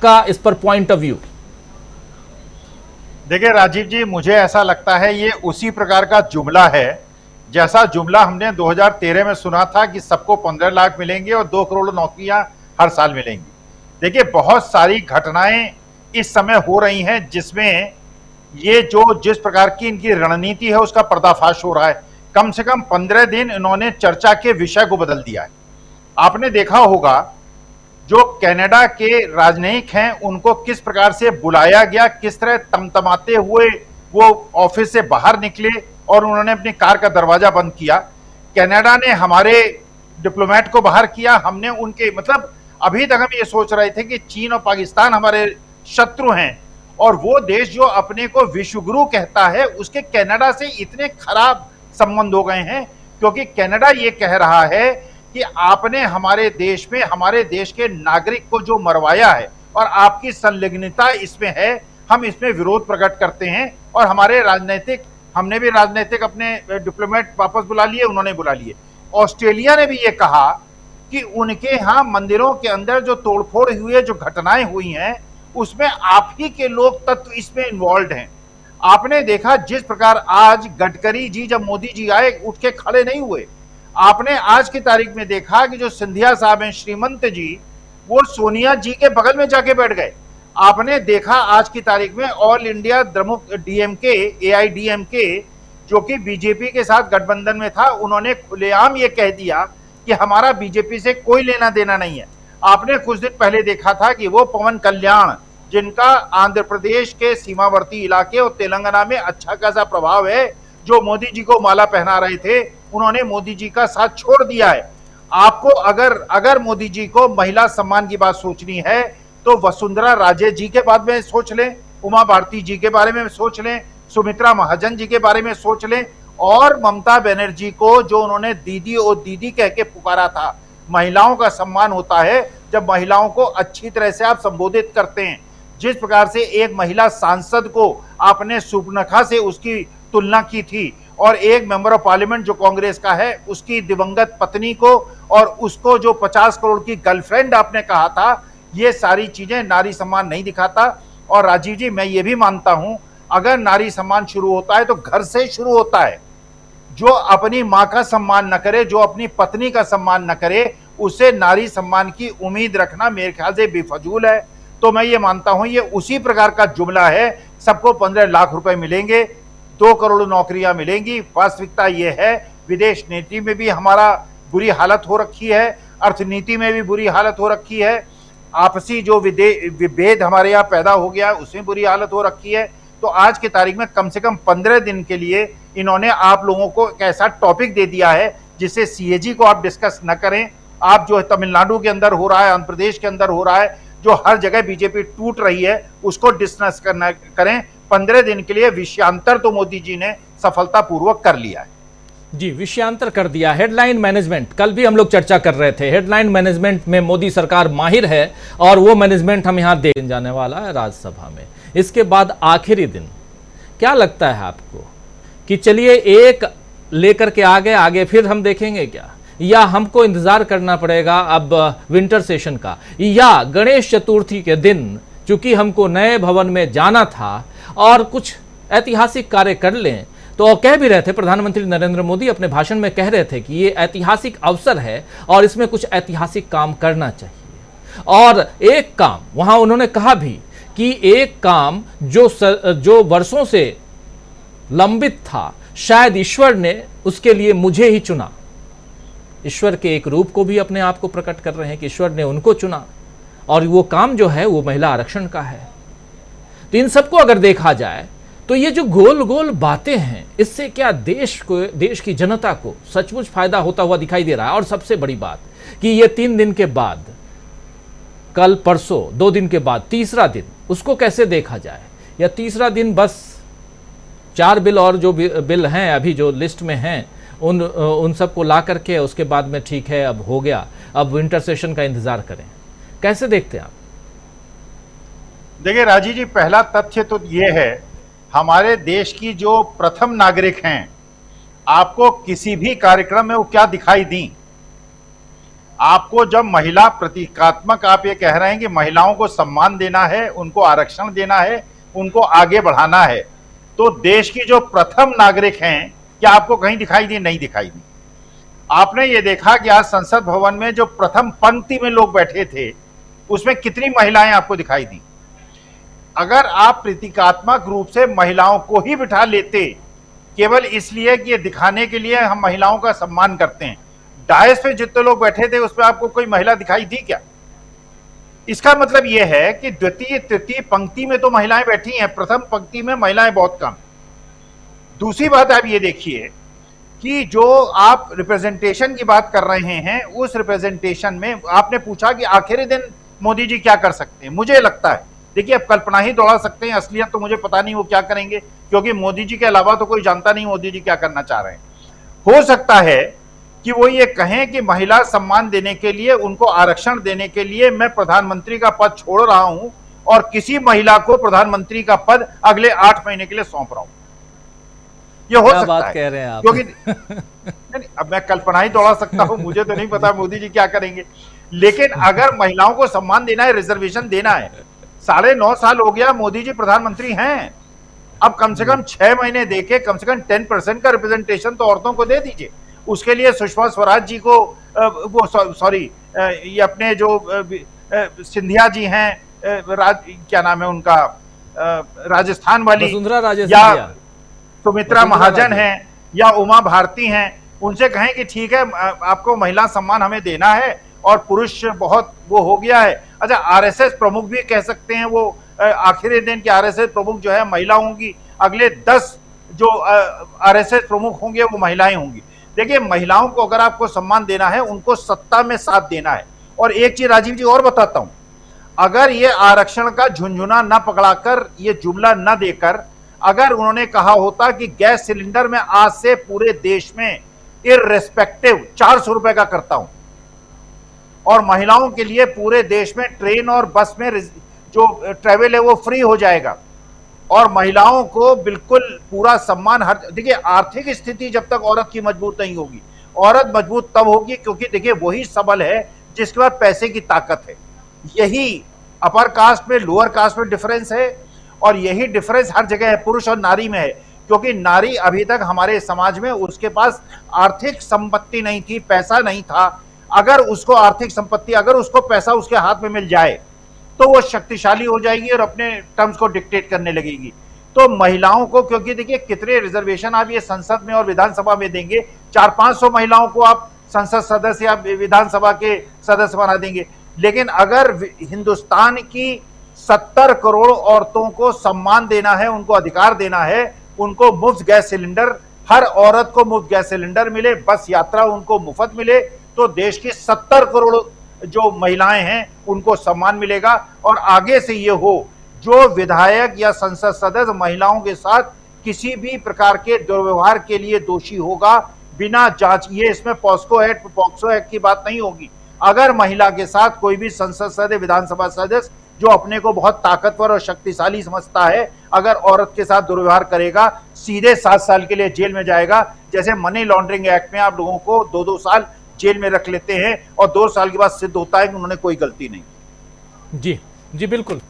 आपका इस पर पॉइंट ऑफ व्यू? देखिए राजीव जी, मुझे ऐसा लगता है ये उसी प्रकार का जुमला है जैसा जुमला हमने 2013 में सुना था कि सबको 15 लाख मिलेंगे और 2 करोड़ नौकरियां हर साल मिलेंगी। देखिए, बहुत सारी घटनाएं इस समय हो रही हैं जिसमें ये जो जिस प्रकार की इनकी रणनीति है उसका पर्दाफाश हो रहा है। कम से कम 15 दिन इन्होंने चर्चा के विषय को बदल दिया है। आपने देखा होगा जो कनाडा के राजनयिक हैं उनको किस प्रकार से बुलाया गया, किस तरह तमतमाते हुए वो ऑफिस से बाहर निकले और उन्होंने अपनी कार का दरवाजा बंद किया। कनाडा ने हमारे डिप्लोमेट को बाहर किया, हमने उनके मतलब अभी तक हम ये सोच रहे थे कि चीन और पाकिस्तान हमारे शत्रु हैं और वो देश जो अपने को विश्वगुरु कहता है उसके कनाडा से इतने खराब संबंध हो गए हैं क्योंकि कनाडा ये कह रहा है कि आपने हमारे देश में हमारे देश के नागरिक को जो मरवाया है और आपकी संलिग्नता इसमें है, हम इसमें विरोध प्रकट करते हैं। और हमारे राजनीतिक, हमने भी राजनीतिक अपने डिप्लोमेट वापस बुला लिए, उन्होंने बुला लिए। ऑस्ट्रेलिया ने भी ये कहा कि उनके यहाँ मंदिरों के अंदर जो तोड़फोड़ हुई है, जो घटनाएं हुई हैं, उसमें आप ही के लोग तत्व इसमें इन्वॉल्व हैं। आपने देखा जिस प्रकार आज गडकरी जी जब मोदी जी आए उठ के खड़े नहीं हुए। आपने आज की तारीख में देखा कि जो सिंधिया साहब हैं, श्रीमंत जी, वो सोनिया जी के बगल में जाके बैठ गए। आपने देखा आज की तारीख में ऑल इंडिया द्रमुक डीएमके, एआईडीएमके, जो कि बीजेपी के साथ गठबंधन में था, उन्होंने खुलेआम ये कह दिया कि हमारा बीजेपी से कोई लेना देना नहीं है। आपने कुछ दिन पहले देखा था कि वो पवन कल्याण, जिनका आंध्र प्रदेश के सीमावर्ती इलाके और तेलंगाना में अच्छा खासा प्रभाव है, जो मोदी जी को माला पहना रहे थे, उन्होंने मोदी जी का साथ छोड़ दिया है। आपको अगर मोदी जी को महिला सम्मान की बात सोचनी है तो वसुंधरा राजे जी के बारे में सोच लें, उमा भारती जी के बारे में सोच लें, सुमित्रा महाजन जी के बारे में सोच लें, और ममता बनर्जी को जो उन्होंने दीदी और दीदी कह के पुकारा था। महिलाओं का सम्मान होता है जब महिलाओं को अच्छी तरह से आप संबोधित करते हैं। जिस प्रकार से एक महिला सांसद को आपने सुपर्णखा से उसकी तुलना की थी और एक मेंबर ऑफ पार्लियामेंट जो कांग्रेस का है उसकी दिवंगत पत्नी को और उसको जो 50 करोड़ की गर्लफ्रेंड आपने कहा था, ये सारी चीजें नारी सम्मान नहीं दिखाता। और राजीव जी, मैं ये भी मानता हूं अगर नारी सम्मान शुरू होता है तो घर से शुरू होता है। जो अपनी मां का सम्मान न करे, जो अपनी पत्नी का सम्मान न करे, उसे नारी सम्मान की उम्मीद रखना मेरे ख्याल से बेफजूल है। तो मैं ये मानता हूं ये उसी प्रकार का जुमला है, सबको 15 लाख रुपए मिलेंगे, 2 करोड़ नौकरियां मिलेंगी। वास्तविकता ये है विदेश नीति में भी हमारा बुरी हालत हो रखी है, अर्थनीति में भी बुरी हालत हो रखी है, आपसी जो विभेद हमारे यहाँ पैदा हो गया है उसमें बुरी हालत हो रखी है। तो आज की तारीख में कम से कम 15 दिन के लिए इन्होंने आप लोगों को एक ऐसा टॉपिक दे दिया है जिससे सीएजी को आप डिस्कस न करें। आप जो तमिलनाडु के अंदर हो रहा है, आंध्र प्रदेश के अंदर हो रहा है, जो हर जगह बीजेपी टूट रही है, उसको डिस्कस करना करें। 15 दिन के लिए विषयांतर तो मोदी जी ने सफलतापूर्वक कर लिया है। जी, विषयांतर कर दिया। हेडलाइन मैनेजमेंट, कल भी हम लोग चर्चा कर रहे थे, हेडलाइन मैनेजमेंट में मोदी सरकार माहिर है और वो मैनेजमेंट हम यहाँ देख जाने वाला है राज्यसभा में। इसके बाद आखिरी दिन क्या लगता है आपको कि चलिए एक लेकर के आगे फिर हम देखेंगे क्या, या हमको इंतजार करना पड़ेगा अब विंटर सेशन का, या गणेश चतुर्थी के दिन चूंकि हमको नए भवन में जाना था और कुछ ऐतिहासिक कार्य कर लें? तो कह भी रहे थे प्रधानमंत्री नरेंद्र मोदी अपने भाषण में कह रहे थे कि ये ऐतिहासिक अवसर है और इसमें कुछ ऐतिहासिक काम करना चाहिए। और एक काम वहां उन्होंने कहा भी कि एक काम जो वर्षों से लंबित था, शायद ईश्वर ने उसके लिए मुझे ही चुना। ईश्वर के एक रूप को भी अपने आप को प्रकट कर रहे हैं कि ईश्वर ने उनको चुना और वो काम जो है वो महिला आरक्षण का है। तो इन सबको अगर देखा जाए तो ये जो गोल गोल बातें हैं, इससे क्या देश की जनता को सचमुच फायदा होता हुआ दिखाई दे रहा है? और सबसे बड़ी बात कि ये 3 दिन के बाद, कल परसों 2 दिन के बाद तीसरा दिन, उसको कैसे देखा जाए? या तीसरा दिन बस 4 बिल और जो बिल हैं अभी जो लिस्ट में हैं उन सबको ला करके उसके बाद में ठीक है अब हो गया, अब विंटर सेशन का इंतजार करें? कैसे देखते हैं आप? देखिए राजीव जी, पहला तथ्य तो ये है हमारे देश की जो प्रथम नागरिक हैं, आपको किसी भी कार्यक्रम में वो क्या दिखाई दी? आपको जब महिला प्रतीकात्मक, आप ये कह रहे हैं कि महिलाओं को सम्मान देना है, उनको आरक्षण देना है, उनको आगे बढ़ाना है, तो देश की जो प्रथम नागरिक हैं, क्या आपको कहीं दिखाई दी? नहीं दिखाई दी। आपने ये देखा कि आज संसद भवन में जो प्रथम पंक्ति में लोग बैठे थे, उसमें कितनी महिलाएं आपको दिखाई दी? अगर आप प्रतीकात्मक रूप से महिलाओं को ही बिठा लेते, केवल इसलिए कि ये दिखाने के लिए हम महिलाओं का सम्मान करते हैं, डायस पे जितने लोग बैठे थे उसमें आपको कोई महिला दिखाई दी क्या? इसका मतलब यह है कि द्वितीय तृतीय पंक्ति में तो महिलाएं बैठी हैं, प्रथम पंक्ति में महिलाएं बहुत कम। दूसरी बात आप ये देखिए कि जो आप रिप्रेजेंटेशन की बात कर रहे हैं, उस रिप्रेजेंटेशन में आपने पूछा कि आखिरी दिन मोदी जी क्या कर सकते हैं। मुझे लगता है, देखिए, अब कल्पना ही दौड़ा सकते हैं, असलियत तो मुझे पता नहीं वो क्या करेंगे, क्योंकि मोदी जी के अलावा तो कोई जानता नहीं मोदी जी क्या करना चाह रहे हैं। हो सकता है कि वो ये कहें कि महिला सम्मान देने के लिए, उनको आरक्षण देने के लिए मैं प्रधानमंत्री का पद छोड़ रहा हूं और किसी महिला को प्रधानमंत्री का पद अगले 8 महीने के लिए सौंप रहा हूं। ये हो सकता बात है, कह रहे हैं आप। क्योंकि नहीं, अब मैं कल्पना ही दौड़ा सकता हूं, मुझे तो नहीं पता मोदी जी क्या करेंगे। लेकिन अगर महिलाओं को सम्मान देना है, रिजर्वेशन देना है, 9.5 साल हो गया मोदी जी प्रधानमंत्री हैं, अब कम से कम 6 महीने देके कम से कम 10% का रिप्रेजेंटेशन तो औरतों को दे दीजिए। उसके लिए सुषमा स्वराज जी को वो सॉरी ये अपने जो सिंधिया जी हैं, क्या नाम है उनका, राजस्थान वाली, वसुंधरा राजे या सिंधिया, सुमित्रा महाजन हैं, या उमा भारती हैं, उनसे कहें कि ठीक है, आपको महिला सम्मान हमें देना है और पुरुष बहुत वो हो गया है। अच्छा, आरएसएस प्रमुख भी कह सकते हैं, वो आखिरी दिन के आरएसएस प्रमुख जो है महिला होंगी, अगले 10 जो आरएसएस प्रमुख होंगे वो महिलाएं होंगी। देखिए, महिलाओं को अगर आपको सम्मान देना है, उनको सत्ता में साथ देना है। और एक चीज राजीव जी और बताता हूं, अगर ये आरक्षण का झुंझुना न पकड़ाकर, ये जुमला न देकर, अगर उन्होंने कहा होता कि गैस सिलेंडर में आज से पूरे देश में इररिस्पेक्टिव 400 रुपए का करता हूं, और महिलाओं के लिए पूरे देश में ट्रेन और बस में जो ट्रेवल है वो फ्री हो जाएगा, और महिलाओं को बिल्कुल पूरा सम्मान, हर, देखिए, आर्थिक स्थिति जब तक औरत की मजबूत नहीं होगी, औरत मजबूत तब होगी क्योंकि देखिए वही सबल है जिसके पास पैसे की ताकत है। यही अपर कास्ट में लोअर कास्ट में डिफरेंस है, और यही डिफरेंस हर जगह है, पुरुष और नारी में है, क्योंकि नारी अभी तक हमारे समाज में उसके पास आर्थिक संपत्ति नहीं थी, पैसा नहीं था। अगर उसको आर्थिक संपत्ति, अगर उसको पैसा उसके हाथ में मिल जाए तो वो शक्तिशाली हो जाएगी और अपने टर्म्स को डिक्टेट करने लगेगी। तो महिलाओं को, क्योंकि देखिए कितने रिजर्वेशन आप ये संसद में और विधानसभा में देंगे, 400-500 महिलाओं को आप संसद सदस्य या विधानसभा के सदस्य बना देंगे, लेकिन अगर हिंदुस्तान की 70 करोड़ औरतों को सम्मान देना है, उनको अधिकार देना है, उनको मुफ्त गैस सिलेंडर, हर औरत को मुफ्त गैस सिलेंडर मिले, बस यात्रा उनको मुफ्त मिले, तो देश की 70 करोड़ जो महिलाएं हैं उनको सम्मान मिलेगा। और आगे से ये हो, जो विधायक या संसद सदस्य महिलाओं के साथ किसी भी प्रकार के दुर्व्यवहार के लिए दोषी होगा, बिना जांच, ये इसमें पॉक्सो एक्ट की बात नहीं होगी। अगर महिला के साथ कोई भी संसद सदस्य, विधानसभा सदस्य जो अपने को बहुत ताकतवर और शक्तिशाली समझता है, अगर औरत के साथ दुर्व्यवहार करेगा, सीधे 7 साल के लिए जेल में जाएगा। जैसे मनी लॉन्ड्रिंग एक्ट में आप लोगों को 2-2 साल जेल में रख लेते हैं और 2 साल के बाद सिद्ध होता है कि उन्होंने कोई गलती नहीं। जी बिल्कुल।